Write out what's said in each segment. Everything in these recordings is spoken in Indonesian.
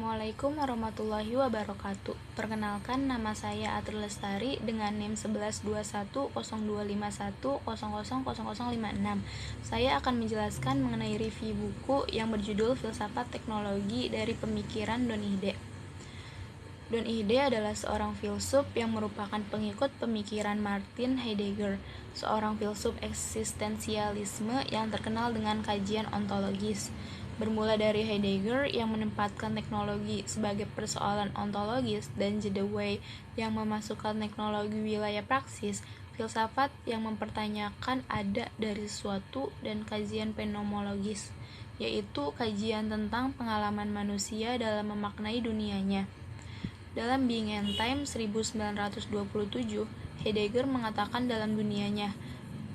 Assalamualaikum warahmatullahi wabarakatuh. Perkenalkan, nama saya Atril Lestari dengan NIM 11210251000056. Saya akan menjelaskan mengenai review buku yang berjudul Filsafat Teknologi dari Pemikiran Don Ihde. Don Ihde adalah seorang filsuf yang merupakan pengikut pemikiran Martin Heidegger, seorang filsuf eksistensialisme yang terkenal dengan kajian ontologis. Bermula dari Heidegger yang menempatkan teknologi sebagai persoalan ontologis dan Jedewey yang memasukkan teknologi wilayah praksis, filsafat yang mempertanyakan ada dari sesuatu, dan kajian fenomenologis, yaitu kajian tentang pengalaman manusia dalam memaknai dunianya. Dalam Being and Time 1927, Heidegger mengatakan dalam dunianya,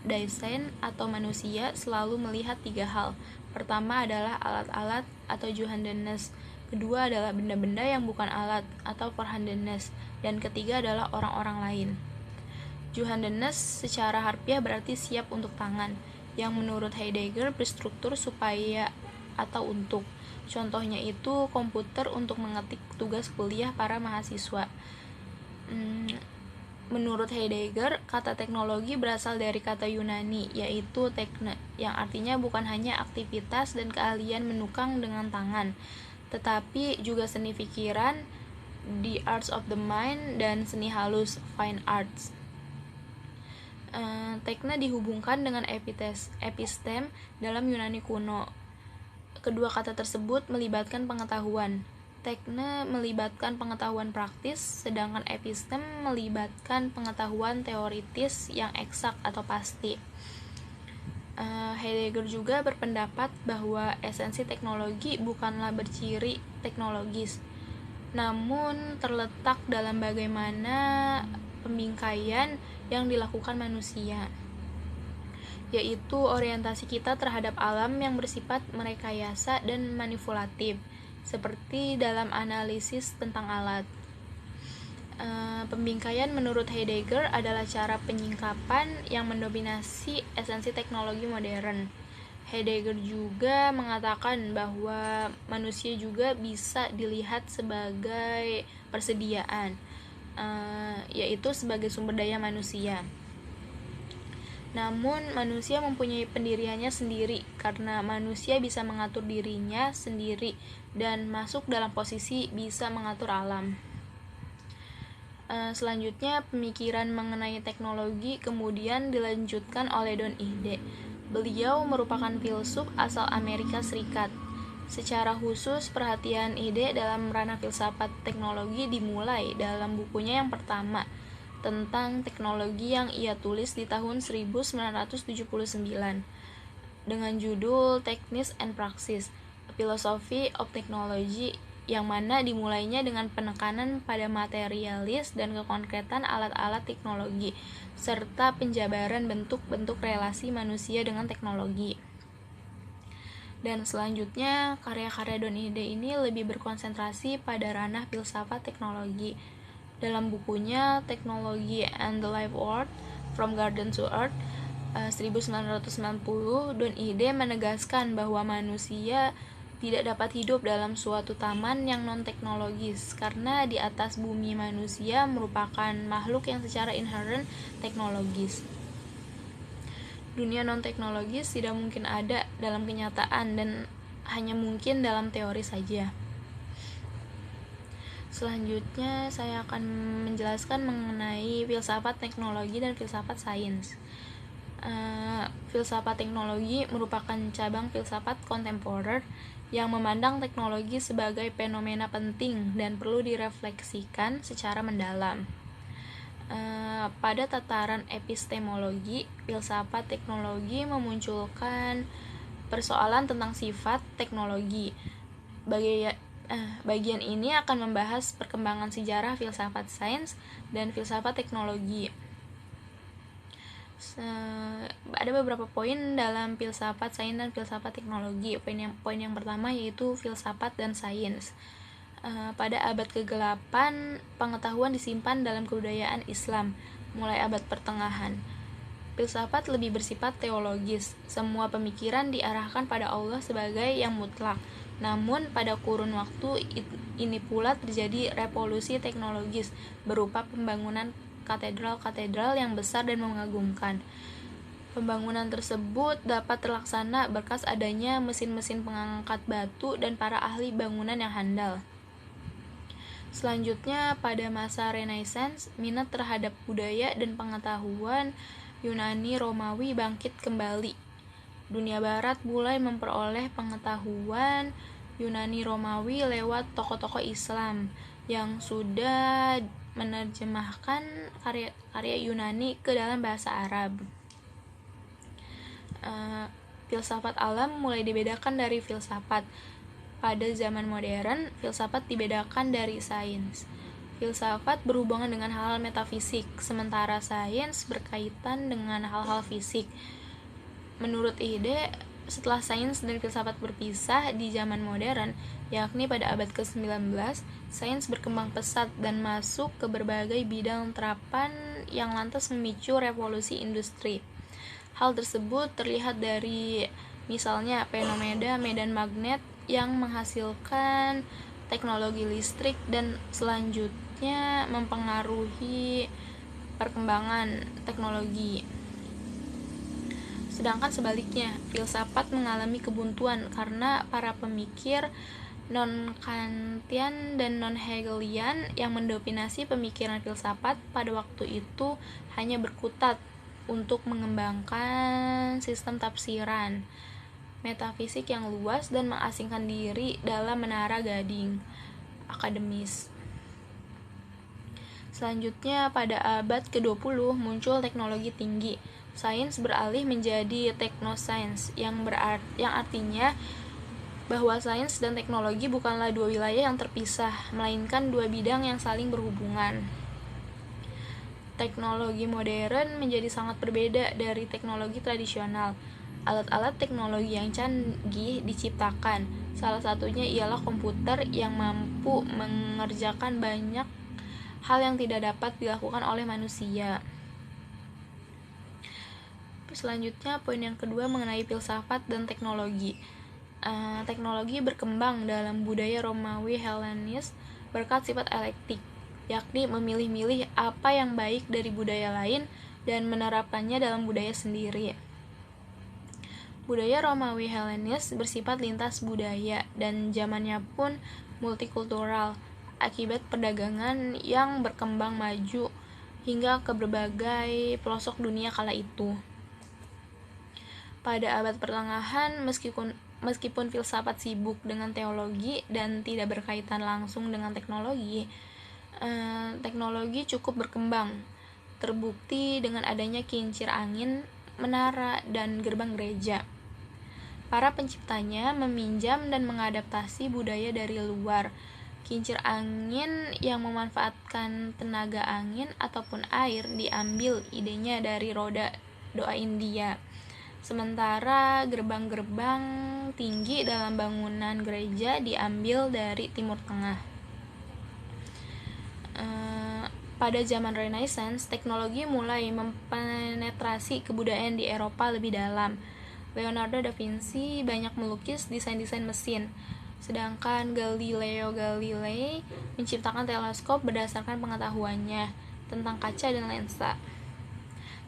Dasein atau manusia selalu melihat tiga hal. Pertama adalah alat-alat atau Vorhandenes, kedua adalah benda-benda yang bukan alat atau Vorhandenes, dan ketiga adalah orang-orang lain. Vorhandenes secara harfiah berarti siap untuk tangan, yang menurut Heidegger berstruktur supaya atau untuk. Contohnya itu komputer untuk mengetik tugas kuliah para mahasiswa. Menurut Heidegger, kata teknologi berasal dari kata Yunani, yaitu tekne, yang artinya bukan hanya aktivitas dan keahlian menukang dengan tangan, tetapi juga seni pikiran, the arts of the mind, dan seni halus, fine arts. Tekne dihubungkan dengan epistem dalam Yunani kuno. Kedua kata tersebut melibatkan pengetahuan. Tekne melibatkan pengetahuan praktis, sedangkan epistem melibatkan pengetahuan teoritis yang eksak atau pasti. Heidegger juga berpendapat bahwa esensi teknologi bukanlah berciri teknologis, namun terletak dalam bagaimana pembingkaian yang dilakukan manusia, yaitu orientasi kita terhadap alam yang bersifat merekayasa dan manipulatif, seperti dalam analisis tentang alat. Pembingkaian menurut Heidegger adalah cara penyingkapan yang mendominasi esensi teknologi modern. Heidegger juga mengatakan bahwa manusia juga bisa dilihat sebagai persediaan, yaitu sebagai sumber daya manusia. Namun, manusia mempunyai pendiriannya sendiri karena manusia bisa mengatur dirinya sendiri dan masuk dalam posisi bisa mengatur alam. Selanjutnya, pemikiran mengenai teknologi kemudian dilanjutkan oleh Don Ihde. Beliau merupakan filsuf asal Amerika Serikat. Secara khusus, perhatian Ihde dalam ranah filsafat teknologi dimulai dalam bukunya yang pertama, tentang teknologi yang ia tulis di tahun 1979 dengan judul Techniques and Praxis, A Philosophy of Technology, yang mana dimulainya dengan penekanan pada materialis dan kekonkretan alat-alat teknologi serta penjabaran bentuk-bentuk relasi manusia dengan teknologi. Dan selanjutnya, karya-karya Don Ihde ini lebih berkonsentrasi pada ranah filsafat teknologi. Dalam bukunya Technology and the Life World, From Garden to Earth, 1990, Don Ihde menegaskan bahwa manusia tidak dapat hidup dalam suatu taman yang non-teknologis, karena di atas bumi manusia merupakan makhluk yang secara inherent teknologis. Dunia non-teknologis tidak mungkin ada dalam kenyataan dan hanya mungkin dalam teori saja. Selanjutnya, saya akan menjelaskan mengenai filsafat teknologi dan filsafat sains. Filsafat teknologi merupakan cabang filsafat kontemporer yang memandang teknologi sebagai fenomena penting dan perlu direfleksikan secara mendalam. Pada tataran epistemologi, filsafat teknologi memunculkan persoalan tentang sifat teknologi. Bagian ini akan membahas perkembangan sejarah filsafat sains dan filsafat teknologi. Ada beberapa poin dalam filsafat sains dan filsafat teknologi. Poin yang pertama yaitu filsafat dan sains. Pada abad ke-8, pengetahuan disimpan dalam kebudayaan Islam, mulai abad pertengahan. Filsafat lebih bersifat teologis. Semua pemikiran diarahkan pada Allah sebagai yang mutlak. Namun pada kurun waktu ini pula terjadi revolusi teknologis berupa pembangunan katedral-katedral yang besar dan mengagumkan. Pembangunan tersebut dapat terlaksana berkat adanya mesin-mesin pengangkat batu dan para ahli bangunan yang handal. Selanjutnya, pada masa Renaissance, minat terhadap budaya dan pengetahuan Yunani Romawi bangkit kembali. Dunia Barat mulai memperoleh pengetahuan Yunani Romawi lewat tokoh-tokoh Islam yang sudah menerjemahkan karya Yunani ke dalam bahasa Arab. Filsafat alam mulai dibedakan dari filsafat. Pada zaman modern, filsafat dibedakan dari sains. Filsafat berhubungan dengan hal-hal metafisik, sementara sains berkaitan dengan hal-hal fisik. Menurut Ihde, setelah sains dan filsafat berpisah di zaman modern, yakni pada abad ke-19, sains berkembang pesat dan masuk ke berbagai bidang terapan yang lantas memicu revolusi industri. Hal tersebut terlihat dari misalnya fenomena medan magnet yang menghasilkan teknologi listrik dan selanjutnya mempengaruhi perkembangan teknologi. Sedangkan sebaliknya, filsafat mengalami kebuntuan karena para pemikir non-Kantian dan non-Hegelian yang mendominasi pemikiran filsafat pada waktu itu hanya berkutat untuk mengembangkan sistem tafsiran metafisik yang luas dan mengasingkan diri dalam menara gading akademis. Selanjutnya, pada abad ke-20 muncul teknologi tinggi. Sains beralih menjadi teknoscience yang artinya bahwa sains dan teknologi bukanlah dua wilayah yang terpisah, melainkan dua bidang yang saling berhubungan. Teknologi modern menjadi sangat berbeda dari teknologi tradisional. Alat-alat teknologi yang canggih diciptakan. Salah satunya ialah komputer yang mampu mengerjakan banyak hal yang tidak dapat dilakukan oleh manusia. Selanjutnya, poin yang kedua mengenai filsafat dan teknologi. Teknologi berkembang dalam budaya Romawi Helenis berkat sifat elektik, yakni memilih-milih apa yang baik dari budaya lain dan menerapkannya dalam budaya sendiri. Budaya Romawi Helenis bersifat lintas budaya dan zamannya pun multikultural akibat perdagangan yang berkembang maju hingga ke berbagai pelosok dunia kala itu. Pada abad pertengahan, meskipun filsafat sibuk dengan teologi dan tidak berkaitan langsung dengan teknologi, teknologi cukup berkembang, terbukti dengan adanya kincir angin, menara, dan gerbang gereja. Para penciptanya meminjam dan mengadaptasi budaya dari luar. Kincir angin yang memanfaatkan tenaga angin ataupun air diambil idenya dari roda doa India. Sementara gerbang-gerbang tinggi dalam bangunan gereja diambil dari Timur Tengah. Pada zaman Renaissance, teknologi mulai mempenetrasi kebudayaan di Eropa lebih dalam. Leonardo da Vinci banyak melukis desain-desain mesin, sedangkan Galileo Galilei menciptakan teleskop berdasarkan pengetahuannya tentang kaca dan lensa.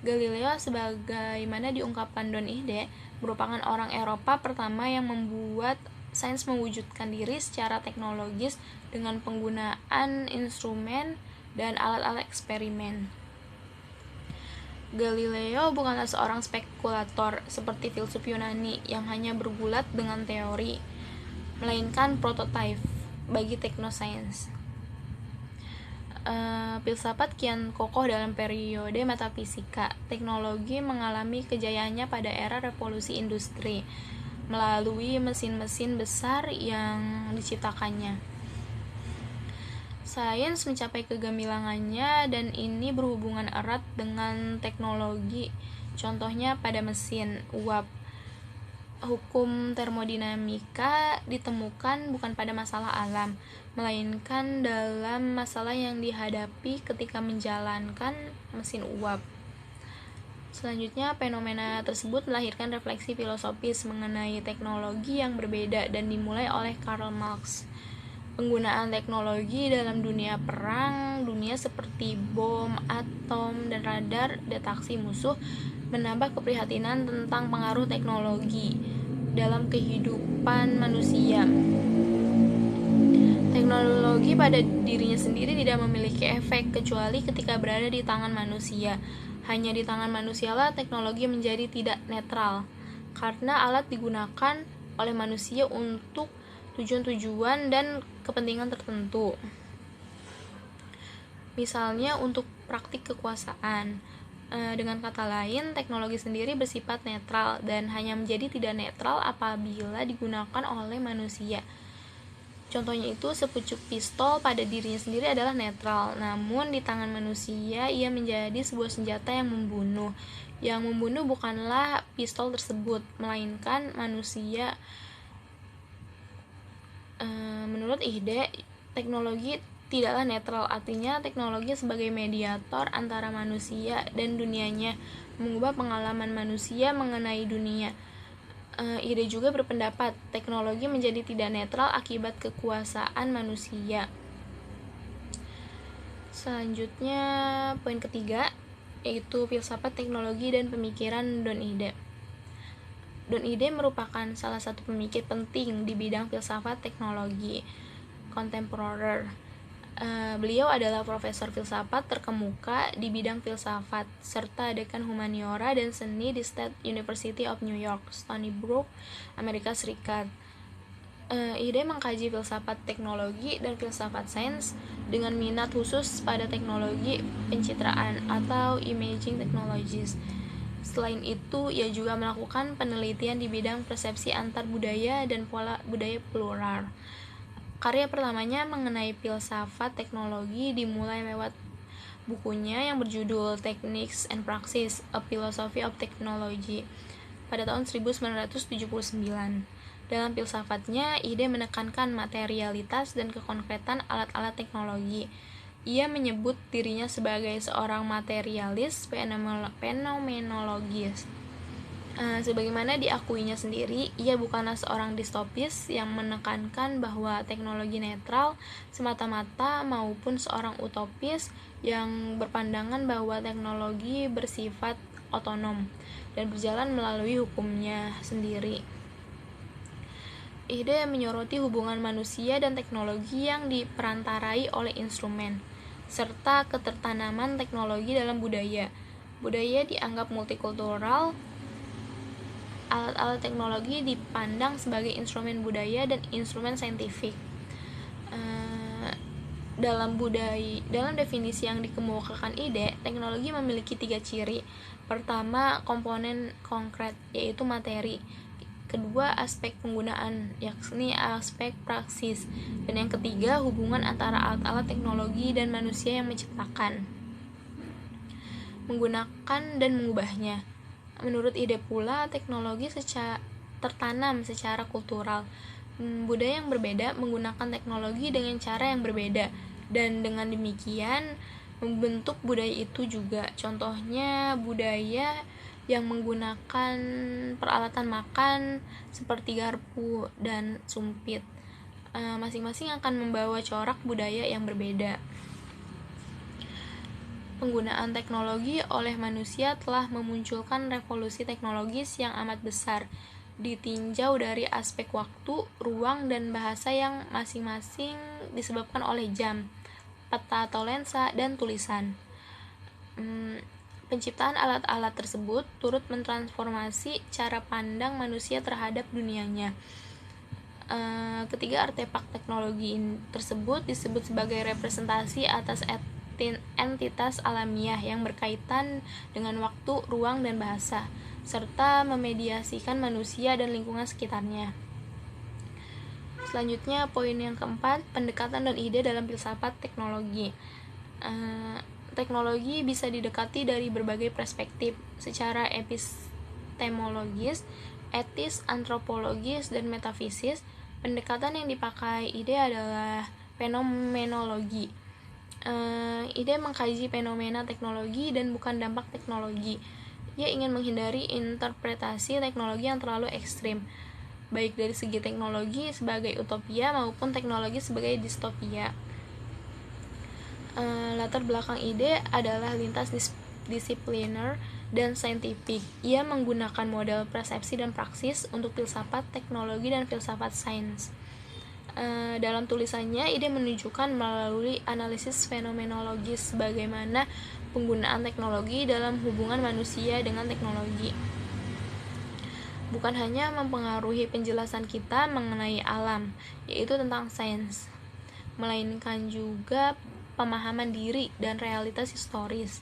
Galileo, sebagaimana diungkapkan Don Ihde, merupakan orang Eropa pertama yang membuat sains mewujudkan diri secara teknologis dengan penggunaan instrumen dan alat-alat eksperimen. Galileo bukanlah seorang spekulator seperti filsuf Yunani yang hanya bergulat dengan teori, melainkan prototipe bagi teknosains. Filsafat kian kokoh dalam periode metafisika. Teknologi mengalami kejayaannya pada era revolusi industri melalui mesin-mesin besar yang diciptakannya. Sains mencapai kegemilangannya dan ini berhubungan erat dengan teknologi. Contohnya pada mesin uap. Hukum termodinamika ditemukan bukan pada masalah alam, melainkan dalam masalah yang dihadapi ketika menjalankan mesin uap. Selanjutnya, fenomena tersebut melahirkan refleksi filosofis mengenai teknologi yang berbeda dan dimulai oleh Karl Marx. Penggunaan teknologi dalam dunia perang dunia seperti bom, atom, dan radar deteksi musuh menambah keprihatinan tentang pengaruh teknologi dalam kehidupan manusia. Teknologi pada dirinya sendiri tidak memiliki efek kecuali ketika berada di tangan manusia. Hanya di tangan manusialah teknologi menjadi tidak netral, karena alat digunakan oleh manusia untuk tujuan-tujuan dan kepentingan tertentu. Misalnya untuk praktik kekuasaan. Dengan kata lain, teknologi sendiri bersifat netral dan hanya menjadi tidak netral apabila digunakan oleh manusia. Contohnya itu, sepucuk pistol pada dirinya sendiri adalah netral, namun di tangan manusia ia menjadi sebuah senjata yang membunuh. Yang membunuh bukanlah pistol tersebut, melainkan manusia. Menurut Ihde, teknologi tidaklah netral, artinya teknologi sebagai mediator antara manusia dan dunianya, mengubah pengalaman manusia mengenai dunia. Ide juga berpendapat teknologi menjadi tidak netral akibat kekuasaan manusia. Selanjutnya, poin ketiga, yaitu filsafat teknologi dan pemikiran Don Ihde. Don Ihde merupakan salah satu pemikir penting di bidang filsafat teknologi kontemporer. Beliau adalah profesor filsafat terkemuka di bidang filsafat serta dekan humaniora dan seni di State University of New York, Stony Brook, Amerika Serikat. Ihde mengkaji filsafat teknologi dan filsafat sains dengan minat khusus pada teknologi pencitraan atau imaging technologies. Selain itu, ia juga melakukan penelitian di bidang persepsi antar budaya dan pola budaya plural. Karya pertamanya mengenai filsafat teknologi dimulai lewat bukunya yang berjudul Techniques and Praxis: A Philosophy of Technology pada tahun 1979. Dalam filsafatnya, Ihde menekankan materialitas dan kekonkretan alat-alat teknologi. Ia menyebut dirinya sebagai seorang materialis fenomenologis. Sebagaimana diakuinya sendiri, ia bukanlah seorang distopis yang menekankan bahwa teknologi netral semata-mata maupun seorang utopis yang berpandangan bahwa teknologi bersifat otonom dan berjalan melalui hukumnya sendiri. Ihde menyoroti hubungan manusia dan teknologi yang diperantarai oleh instrumen, serta ketertanaman teknologi dalam budaya. Budaya dianggap multikultural. Alat-alat teknologi dipandang sebagai instrumen budaya dan instrumen saintifik. Dalam definisi yang dikemukakan Ihde, teknologi memiliki 3 ciri. Pertama, komponen konkret, yaitu materi. Kedua, aspek penggunaan, yakni aspek praksis. Dan yang ketiga, hubungan antara alat-alat teknologi dan manusia yang menciptakan, menggunakan, dan mengubahnya. Menurut Ihde pula, teknologi tertanam secara kultural. Budaya yang berbeda menggunakan teknologi dengan cara yang berbeda, dan dengan demikian membentuk budaya itu juga. Contohnya, budaya yang menggunakan peralatan makan seperti garpu dan sumpit, masing-masing akan membawa corak budaya yang berbeda. Penggunaan teknologi oleh manusia telah memunculkan revolusi teknologis yang amat besar, ditinjau dari aspek waktu, ruang, dan bahasa yang masing-masing disebabkan oleh jam, peta atau lensa, dan tulisan. Penciptaan alat-alat tersebut turut mentransformasi cara pandang manusia terhadap dunianya. Ketiga artefak teknologi tersebut disebut sebagai representasi atas entitas alamiah yang berkaitan dengan waktu, ruang, dan bahasa, serta memediasikan manusia dan lingkungan sekitarnya. Selanjutnya, poin yang keempat, pendekatan Don Ihde dalam filsafat teknologi. Teknologi bisa didekati dari berbagai perspektif, secara epistemologis, etis, antropologis, dan metafisis. Pendekatan yang dipakai Ihde adalah fenomenologi. Ihde mengkaji fenomena teknologi dan bukan dampak teknologi. Ia ingin menghindari interpretasi teknologi yang terlalu ekstrim, baik dari segi teknologi sebagai utopia maupun teknologi sebagai distopia. Latar belakang ide adalah lintas disipliner dan saintifik. Ia menggunakan model persepsi dan praksis untuk filsafat teknologi dan filsafat sains. Dalam tulisannya, ide menunjukkan melalui analisis fenomenologis bagaimana penggunaan teknologi dalam hubungan manusia dengan teknologi bukan hanya mempengaruhi penjelasan kita mengenai alam, yaitu tentang sains, melainkan juga pemahaman diri dan realitas historis.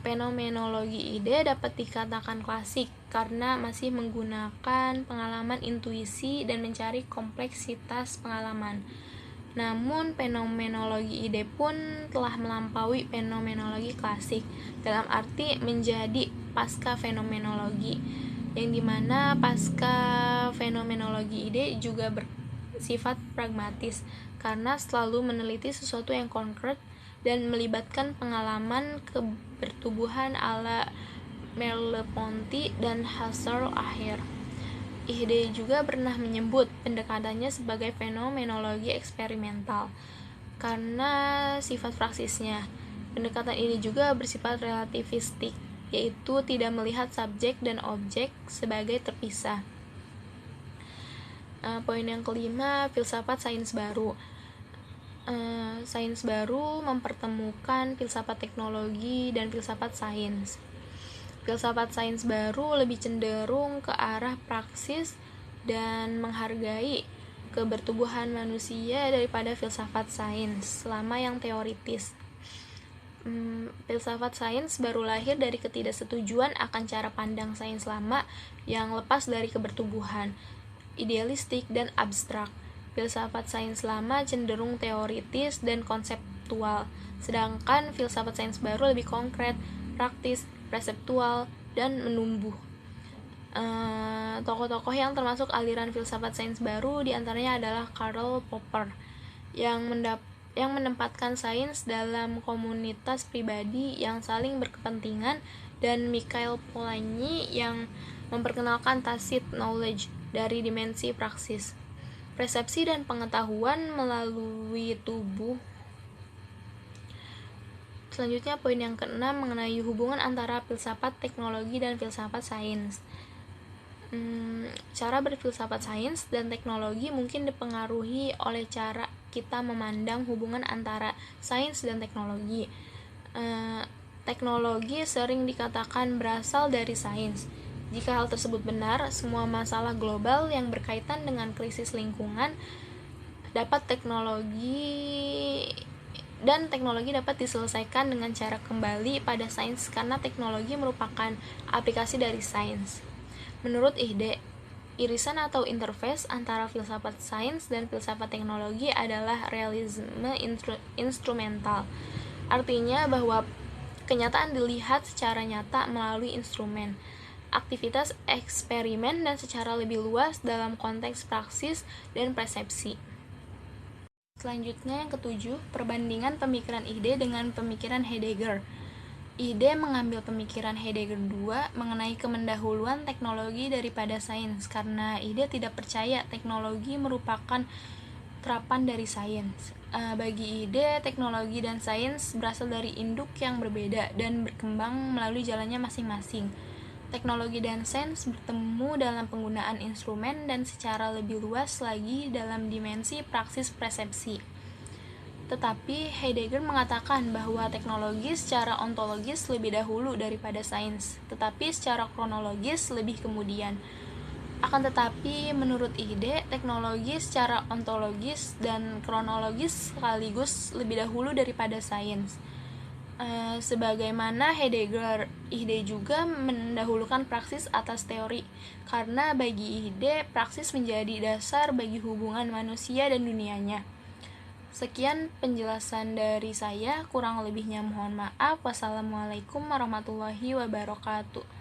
Fenomenologi ide dapat dikatakan klasik karena masih menggunakan pengalaman intuisi dan mencari kompleksitas pengalaman. Namun fenomenologi ide pun telah melampaui fenomenologi klasik dalam arti menjadi pasca fenomenologi, yang dimana pasca fenomenologi ide juga bersifat pragmatis karena selalu meneliti sesuatu yang konkret dan melibatkan pengalaman kebertubuhan ala Merleau-Ponty dan Husserl-Aher. Ide juga pernah menyebut pendekatannya sebagai fenomenologi eksperimental karena sifat praksisnya. Pendekatan ini juga bersifat relativistik, yaitu tidak melihat subjek dan objek sebagai terpisah. Poin yang kelima, filsafat sains baru. Sains baru mempertemukan filsafat teknologi dan filsafat sains. Filsafat sains baru lebih cenderung ke arah praksis dan menghargai kebertubuhan manusia daripada filsafat sains selama yang teoritis. Filsafat sains baru lahir dari ketidaksetujuan akan cara pandang sains lama yang lepas dari kebertubuhan, idealistik dan abstrak. Filsafat sains lama cenderung teoritis dan konseptual, sedangkan filsafat sains baru lebih konkret, praktis, perseptual, dan menumbuh. Tokoh-tokoh yang termasuk aliran filsafat sains baru diantaranya adalah Karl Popper yang menempatkan sains dalam komunitas pribadi yang saling berkepentingan, dan Mikhail Polanyi yang memperkenalkan tacit knowledge dari dimensi praksis, persepsi dan pengetahuan melalui tubuh. Selanjutnya poin yang keenam mengenai hubungan antara filsafat teknologi dan filsafat sains. Cara berfilsafat sains dan teknologi mungkin dipengaruhi oleh cara kita memandang hubungan antara sains dan teknologi. Teknologi sering dikatakan berasal dari sains. Jika hal tersebut benar, semua masalah global yang berkaitan dengan krisis lingkungan teknologi dapat diselesaikan dengan cara kembali pada sains karena teknologi merupakan aplikasi dari sains. Menurut ide, irisan atau interface antara filsafat sains dan filsafat teknologi adalah realisme instrumental. Artinya bahwa kenyataan dilihat secara nyata melalui instrumen, aktivitas eksperimen, dan secara lebih luas dalam konteks praksis dan persepsi. Selanjutnya yang ketujuh, perbandingan pemikiran ide dengan pemikiran Heidegger. Ide mengambil pemikiran Heidegger II mengenai kemendahuluan teknologi daripada sains karena ide tidak percaya teknologi merupakan terapan dari sains. Bagi ide, teknologi dan sains berasal dari induk yang berbeda dan berkembang melalui jalannya masing-masing. Teknologi dan sains bertemu dalam penggunaan instrumen dan secara lebih luas lagi dalam dimensi praksis persepsi. Tetapi Heidegger mengatakan bahwa teknologi secara ontologis lebih dahulu daripada sains, tetapi secara kronologis lebih kemudian. Akan tetapi, menurut ide, teknologi secara ontologis dan kronologis sekaligus lebih dahulu daripada sains. Sebagaimana Heidegger, ide juga mendahulukan praksis atas teori, karena bagi ide, praksis menjadi dasar bagi hubungan manusia dan dunianya. Sekian penjelasan dari saya, kurang lebihnya mohon maaf. Wassalamualaikum warahmatullahi wabarakatuh.